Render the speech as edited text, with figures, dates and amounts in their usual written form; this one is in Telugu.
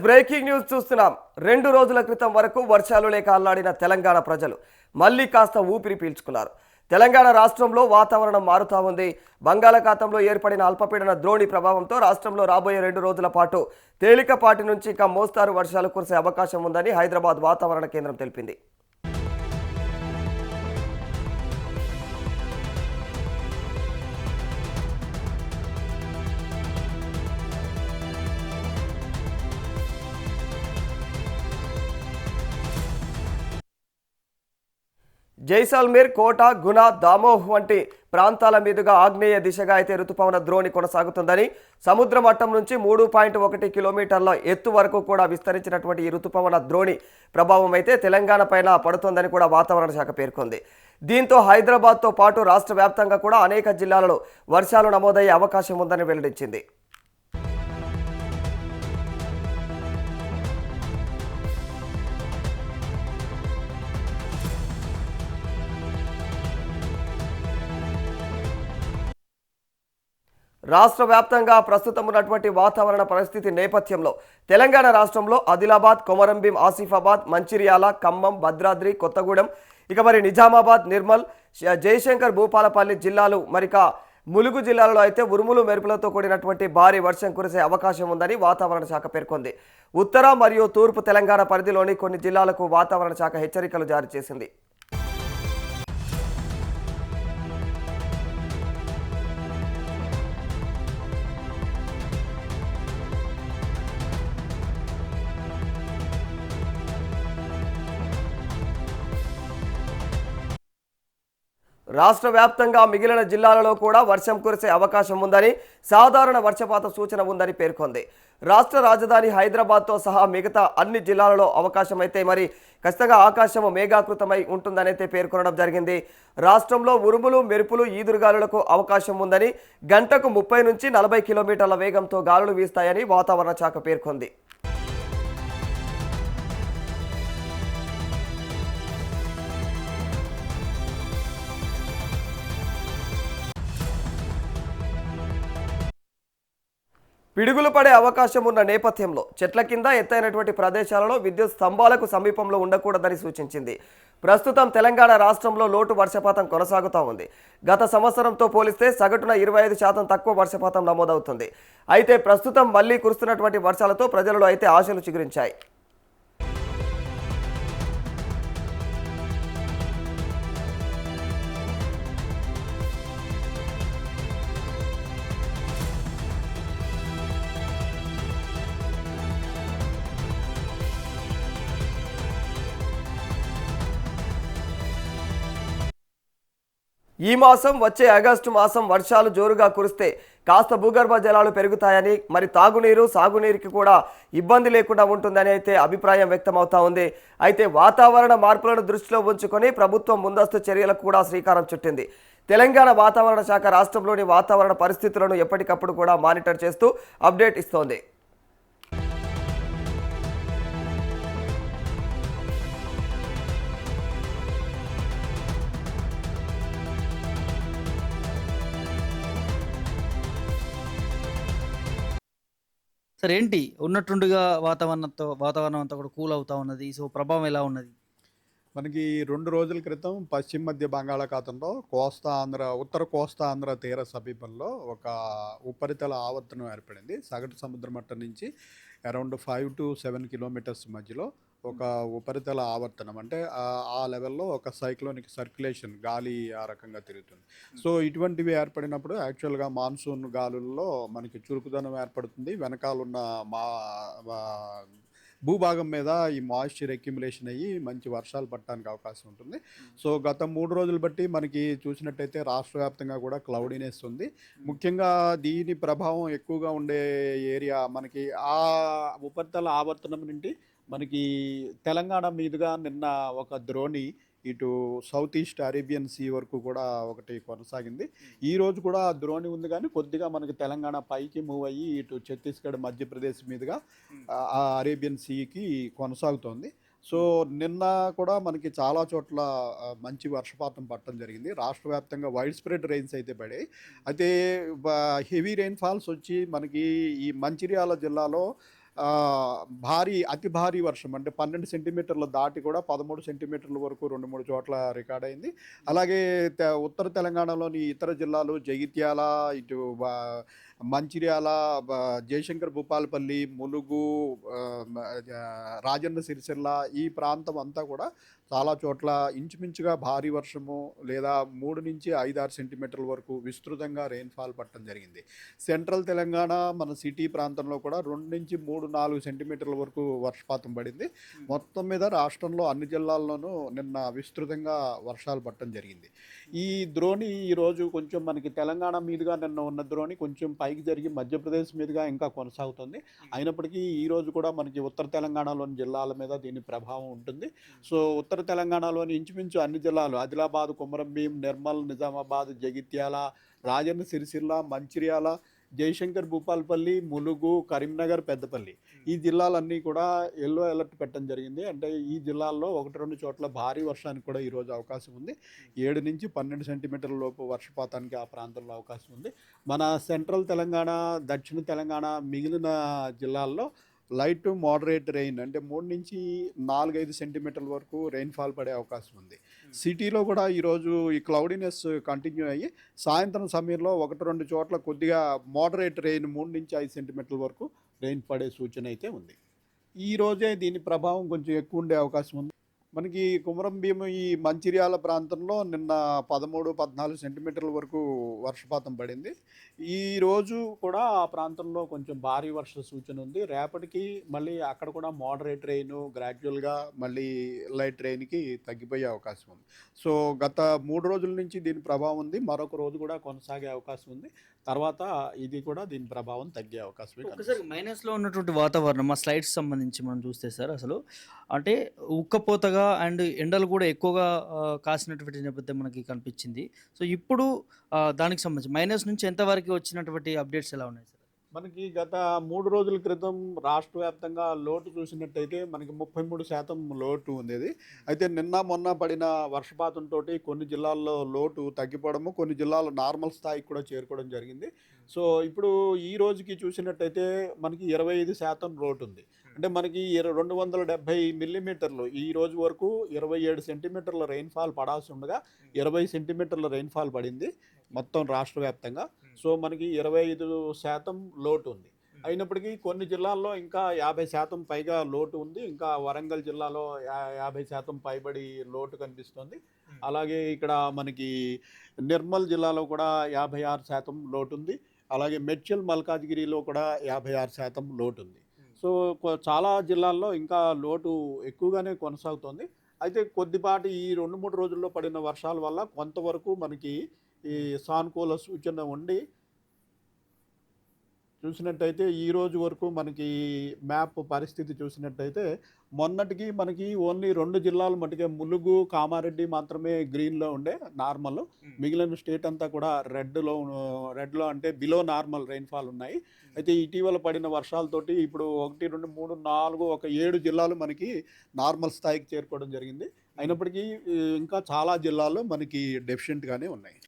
బ్రేకింగ్ న్యూస్ చూస్తున్నాం. 2 రోజుల క్రితం వరకు వర్షాలు లేక అల్లాడిన తెలంగాణ ప్రజలు మళ్ళీ కాస్త ఊపిరి పీల్చుకున్నారు. తెలంగాణ రాష్ట్రంలో వాతావరణం మారుతా ఉంది. బంగాళాఖాతంలో ఏర్పడిన అల్పపీడన ద్రోణి ప్రభావంతో రాష్ట్రంలో రాబోయే 2 రోజుల పాటు తేలికపాటి నుంచి ఇంకా మోస్తారు వర్షాలు కురిసే అవకాశం ఉందని హైదరాబాద్ వాతావరణ కేంద్రం తెలిపింది. జైసల్మేర్, కోట, గుణ, దామోహ్ వంటి ప్రాంతాల మీదుగా ఆగ్నేయ దిశగా అయితే రుతుపవన ద్రోణి కొనసాగుతుందని, సముద్ర మట్టం నుంచి 3.1 కిలోమీటర్ల ఎత్తు వరకు కూడా విస్తరించినటువంటి ఈ రుతుపవన ద్రోణి ప్రభావం అయితే తెలంగాణ పైన పడుతోందని కూడా వాతావరణ శాఖ పేర్కొంది. దీంతో హైదరాబాద్తో పాటు రాష్ట్ర వ్యాప్తంగా కూడా అనేక జిల్లాలలో వర్షాలు నమోదయ్యే అవకాశం ఉందని వెల్లడించింది. రాష్ట్ర వ్యాప్తంగా ప్రస్తుతం ఉన్నటువంటి వాతావరణ పరిస్థితి నేపథ్యంలో తెలంగాణ రాష్ట్రంలో ఆదిలాబాద్, కొమరంభీం, ఆసిఫాబాద్, మంచిర్యాల, ఖమ్మం, భద్రాద్రి, కొత్తగూడెం, మరి నిజామాబాద్, నిర్మల్, జయశంకర్, భూపాలపల్లి జిల్లాలు, ములుగు జిల్లాలలో అయితే ఉరుములు మెరుపులతో కూడినటువంటి భారీ వర్షం కురిసే అవకాశం ఉందని వాతావరణ శాఖ పేర్కొంది. ఉత్తర మరియు తూర్పు తెలంగాణ పరిధిలోని కొన్ని జిల్లాలకు వాతావరణ శాఖ హెచ్చరికలు జారీ చేసింది. రాష్ట్ర వ్యాప్తంగా మిగిలిన జిల్లాలలో కూడా వర్షం కురిసే అవకాశం ఉందని, సాధారణ వర్షపాత సూచన ఉందని పేర్కొంది. రాష్ట్ర రాజధాని హైదరాబాద్తో సహా మిగతా అన్ని జిల్లాలలో అవకాశం అయితే ఖచ్చితంగా ఆకాశం మేఘాకృతమై ఉంటుందనైతే పేర్కొనడం జరిగింది. రాష్ట్రంలో ఉరుములు, మెరుపులు, ఈదురుగాలులకు అవకాశం ఉందని, గంటకు 30 నుంచి 40 కిలోమీటర్ల వేగంతో గాలులు వీస్తాయని వాతావరణ శాఖ పేర్కొంది. పిడుగులు పడే అవకాశం ఉన్న నేపథ్యంలో చెట్ల కింద ఎత్తైనటువంటి ప్రదేశాలలో విద్యుత్ స్తంభాలకు సమీపంలో ఉండకూడదని సూచించింది. ప్రస్తుతం తెలంగాణ రాష్ట్రంలో లోటు వర్షపాతం కొనసాగుతూ ఉంది. గత సంవత్సరంతో పోలిస్తే సగటున 25% తక్కువ వర్షపాతం నమోదవుతుంది. అయితే ప్రస్తుతం మళ్లీ కురుస్తున్నటువంటి వర్షాలతో ప్రజలలో అయితే ఆశలు చిగురించాయి. ఈ మాసం, వచ్చే ఆగస్టు మాసం వర్షాలు జోరుగా కురిస్తే కాస్త భూగర్భ జలాలు పెరుగుతాయని, తాగునీరు, సాగునీరుకి కూడా ఇబ్బంది లేకుండా ఉంటుందని అయితే అభిప్రాయం వ్యక్తమవుతా ఉంది. అయితే వాతావరణ మార్పులను దృష్టిలో ఉంచుకొని ప్రభుత్వం ముందస్తు చర్యలకు కూడా శ్రీకారం చుట్టింది. తెలంగాణ వాతావరణ శాఖ రాష్ట్రంలోని వాతావరణ పరిస్థితులను ఎప్పటికప్పుడు కూడా మానిటర్ చేస్తూ అప్డేట్ ఇస్తోంది. సరే ఏంటి ఉన్నట్టుండిగా వాతావరణం అంతా కూడా కూల్ అవుతా ఉన్నది. సో ప్రభావం ఎలా ఉన్నది? మనకి 2 రోజుల క్రితం పశ్చిమ మధ్య బంగాళాఖాతంలో కోస్తా ఆంధ్ర, ఉత్తర కోస్తా ఆంధ్ర తీర సమీపంలో ఒక ఉపరితల ఆవర్తనం ఏర్పడింది. సగటు సముద్ర మట్టం నుంచి అరౌండ్ 5 to 7 కిలోమీటర్స్ మధ్యలో ఒక ఉపరితల ఆవర్తనం, అంటే ఆ లెవెల్లో ఒక సైక్లోనిక్ సర్క్యులేషన్, గాలి ఆ రకంగా తిరుగుతుంది. సో ఇటువంటివి ఏర్పడినప్పుడు యాక్చువల్గా మాన్సూన్ గాలుల్లో మనకి చురుకుదనం ఏర్పడుతుంది. వెనకాలన్న మా భూభాగం మీద ఈ మాయిశ్చర్ అక్యుములేషన్ అయ్యి మంచి వర్షాలు పడటానికి అవకాశం ఉంటుంది. సో గత 3 రోజులు బట్టి మనకి చూసినట్టయితే రాష్ట్ర వ్యాప్తంగా కూడా క్లౌడీనెస్ ఉంది. ముఖ్యంగా దీని ప్రభావం ఎక్కువగా ఉండే ఏరియా మనకి ఆ ఉపరితల ఆవర్తనం నుండి మనకి తెలంగాణ మీదుగా నిన్న ఒక ద్రోణి ఇటు సౌత్ ఈస్ట్ అరేబియన్ సీ వరకు కూడా ఒకటి కొనసాగింది. ఈరోజు కూడా ద్రోణి ఉంది, కానీ కొద్దిగా మనకి తెలంగాణ పైకి మూవ్ అయ్యి ఇటు ఛత్తీస్గఢ్, మధ్యప్రదేశ్ మీదుగా ఆ అరేబియన్ సీకి కొనసాగుతోంది. సో నిన్న కూడా మనకి చాలా చోట్ల మంచి వర్షపాతం పడటం జరిగింది. రాష్ట్ర వ్యాప్తంగా వైడ్ స్ప్రెడ్ రెయిన్స్ అయితే పడాయి. అయితే హెవీ రెయిన్ఫాల్స్ వచ్చి మనకి ఈ మంచిర్యాల జిల్లాలో అతి భారీ వర్షం అంటే 12 సెంటీమీటర్లు దాటి కూడా 13 సెంటీమీటర్ల వరకు 2-3 చోట్ల రికార్డ్ అయింది. అలాగే ఉత్తర తెలంగాణలోని ఇతర జిల్లాలు జగిత్యాల, ఇటు మంచిర్యాల, జయశంకర్ భూపాలపల్లి, ములుగు, రాజన్న సిరిసిల్ల ఈ ప్రాంతం అంతా కూడా చాలా చోట్ల ఇంచుమించుగా భారీ వర్షము లేదా 3-5-6 సెంటీమీటర్ల వరకు విస్తృతంగా రెయిన్ఫాల్ పడటం జరిగింది. సెంట్రల్ తెలంగాణ మన సిటీ ప్రాంతంలో కూడా 2-3-4 సెంటీమీటర్ల వరకు వర్షపాతం పడింది. మొత్తం మీద రాష్ట్రంలో అన్ని జిల్లాల్లోనూ నిన్న విస్తృతంగా వర్షాలు పడటం జరిగింది. ఈ ద్రోణి ఈరోజు కొంచెం మనకి తెలంగాణ మీదుగా నిన్న ఉన్న ద్రోణి కొంచెం పైకి జరిగి మధ్యప్రదేశ్ మీదుగా ఇంకా కొనసాగుతుంది. అయినప్పటికీ ఈరోజు కూడా మనకి ఉత్తర తెలంగాణలోని జిల్లాల మీద దీని ప్రభావం ఉంటుంది. సో ఉత్తర తెలంగాణలోని ఇంచుమించు అన్ని జిల్లాలు ఆదిలాబాద్, కొమరంభీం, నిర్మల్, నిజామాబాద్, జగిత్యాల, రాజన్న సిరిసిల్ల, మంచిర్యాల, జయశంకర్ భూపాలపల్లి, ములుగు, కరీంనగర్, పెద్దపల్లి ఈ జిల్లాలన్నీ కూడా ఎల్లో అలర్ట్ పెట్టడం జరిగింది. అంటే ఈ జిల్లాల్లో 1-2 చోట్ల భారీ వర్షానికి కూడా ఈరోజు అవకాశం ఉంది. 7-12 సెంటీమీటర్ల లోపు వర్షపాతానికి ఆ ప్రాంతంలో అవకాశం ఉంది. మన సెంట్రల్ తెలంగాణ, దక్షిణ తెలంగాణ మిగిలిన జిల్లాల్లో లైట్ టు మోడరేట్ రెయిన్ అంటే 3-4-5 సెంటీమీటర్ల వరకు రెయిన్ఫాల్ పడే అవకాశం ఉంది. సిటీలో కూడా ఈరోజు ఈ క్లౌడీనెస్ కంటిన్యూ అయ్యి సాయంత్రం సమయంలో 1-2 చోట్ల కొద్దిగా మోడరేట్ రెయిన్ 3-5 సెంటీమీటర్ల వరకు రెయిన్ పడే సూచన అయితే ఉంది. ఈ రోజే దీని ప్రభావం కొంచెం ఎక్కువ ఉండే అవకాశం ఉంది. మనకి కుమరంభీం ఈ మంచిర్యాల ప్రాంతంలో నిన్న 13-14 సెంటీమీటర్ల వరకు వర్షపాతం పడింది. ఈరోజు కూడా ఆ ప్రాంతంలో కొంచెం భారీ వర్ష సూచన ఉంది. రేపటికి మళ్ళీ అక్కడ కూడా మోడరేట్ రెయిన్ గ్రాడ్యువల్గా మళ్ళీ లైట్ రెయిన్కి తగ్గిపోయే అవకాశం ఉంది. సో గత 3 రోజుల నుంచి దీని ప్రభావం ఉంది. మరొక రోజు కూడా కొనసాగే అవకాశం ఉంది. తర్వాత ఇది కూడా దీని ప్రభావం తగ్గే అవకాశం ఉంది. ఒకసారి మైనస్లో ఉన్నటువంటి వాతావరణం మా స్లైడ్స్ సంబంధించి మనం చూస్తే సార్ అసలు అంటే ఉక్కపోతగా అండ్ ఎండలు కూడా ఎక్కువగా కాసినటువంటి నేపథ్యం మనకి కనిపించింది. సో ఇప్పుడు దానికి సంబంధించి మైనస్ నుంచి ఎంతవరకు వచ్చినటువంటి అప్డేట్స్ ఎలా ఉన్నాయి సార్? మనకి గత 3 రోజుల క్రితం రాష్ట్ర వ్యాప్తంగా లోటు చూసినట్టయితే మనకి 33% లోటు ఉండేది. అయితే నిన్న మొన్న పడిన వర్షపాతంతో కొన్ని జిల్లాల్లో లోటు తగ్గిపోవడము, కొన్ని జిల్లాల్లో నార్మల్ స్థాయికి కూడా చేరుకోవడం జరిగింది. సో ఇప్పుడు ఈ రోజుకి చూసినట్టయితే మనకి 25% లోటు ఉంది. అంటే మనకి 270 మిల్లీమీటర్లు ఈ రోజు వరకు 27 సెంటీమీటర్ల రెయిన్ఫాల్ పడాల్సి ఉండగా 20 సెంటీమీటర్ల రెయిన్ఫాల్ పడింది మొత్తం రాష్ట్ర వ్యాప్తంగా. సో మనకి 25% లోటు ఉంది. అయినప్పటికీ కొన్ని జిల్లాల్లో ఇంకా 50% పైగా లోటు ఉంది. ఇంకా వరంగల్ జిల్లాలో 50% పైబడి లోటు కనిపిస్తుంది. అలాగే ఇక్కడ మనకి నిర్మల్ జిల్లాలో కూడా 56% లోటు ఉంది. అలాగే మేడ్చల్, మల్కాజ్గిరిలో కూడా 56% లోటు ఉంది. సో చాలా జిల్లాల్లో ఇంకా లోటు ఎక్కువగానే కొనసాగుతోంది. అయితే కొద్దిపాటి ఈ 2-3 రోజుల్లో పడిన వర్షాల వల్ల కొంతవరకు మనకి ఈ సానుకూల సూచన ఉండి చూసినట్టయితే ఈ రోజు వరకు మనకి మ్యాప్ పరిస్థితి చూసినట్టయితే మొన్నటికి మనకి ఓన్లీ 2 జిల్లాలు మటుకే ములుగు, కామారెడ్డి మాత్రమే గ్రీన్లో ఉండే నార్మల్. మిగిలిన స్టేట్ అంతా కూడా రెడ్లో అంటే బిలో నార్మల్ రెయిన్ఫాల్ ఉన్నాయి. అయితే ఇటీవల పడిన వర్షాలతోటి ఇప్పుడు 1, 2, 3, 4 ఒక 7 జిల్లాలు మనకి నార్మల్ స్థాయికి చేరుకోవడం జరిగింది. అయినప్పటికీ ఇంకా చాలా జిల్లాల్లో మనకి డెఫిషియెంట్గానే ఉన్నాయి.